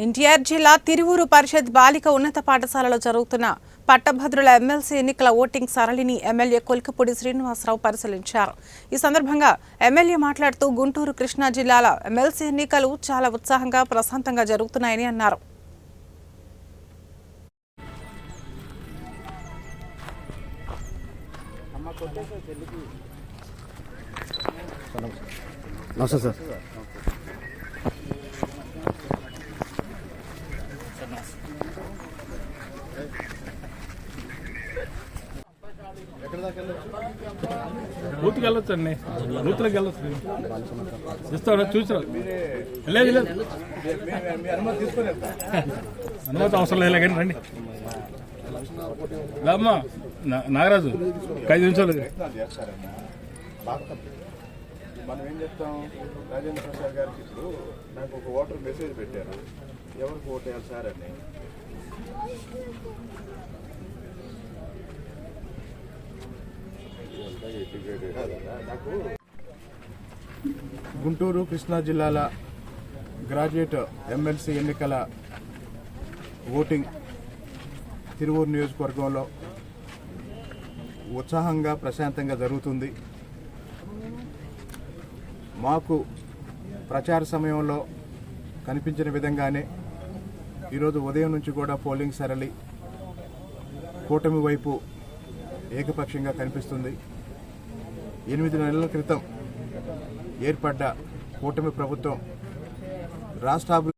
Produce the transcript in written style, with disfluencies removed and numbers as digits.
ఎన్టీఆర్ జిల్లా తిరువూరు పరిషత్ బాలిక ఉన్నత పాఠశాలలో జరుగుతున్న పట్టభద్రుల ఎమ్మెల్సీ ఎన్నికల ఓటింగ్ సరళిని ఎమ్మెల్యే కొల్కపూడి శ్రీనివాసరావు పరిశీలించారు. ఈ సందర్భంగా ఎమ్మెల్యే మాట్లాడుతూ గుంటూరు కృష్ణా జిల్లాల ఎమ్మెల్సీ ఎన్నికలు చాలా ఉత్సాహంగా ప్రశాంతంగా జరుగుతున్నాయని అన్నారు. బూత్కి వెళ్ళొచ్చు అండి, బూత్లోకి వెళ్ళొచ్చు. ఇస్తాడు చూసారు. లేదు లేదు, అనుమతి అవసరం లేదు కానీ రండి. రామ్మా నాగరాజు 5 నిమిషాలు. మనం ఏం చెప్తాం, రాజేంద్ర ప్రసాద్ గారికి ఇప్పుడు నాకు ఒక ఓటర్ మెసేజ్ పెట్టారు, ఎవరికి ఓటు వేయాలి సార్ అని. గుంటూరు కృష్ణా జిల్లాల గ్రాడ్యుయేట్ ఎమ్మెల్సీ ఎన్నికల ఓటింగ్ తిరువూరు నియోజకవర్గంలో ఉత్సాహంగా ప్రశాంతంగా జరుగుతుంది. మాకు ప్రచార సమయంలో కనిపించిన విధంగానే ఈరోజు ఉదయం నుంచి కూడా పోలింగ్ సరళి కూటమి వైపు ఏకపక్షంగా కనిపిస్తుంది. 8 నెలల క్రితం ఏర్పడ్డ కూటమి ప్రభుత్వం రాష్ట్రాభివృద్ధి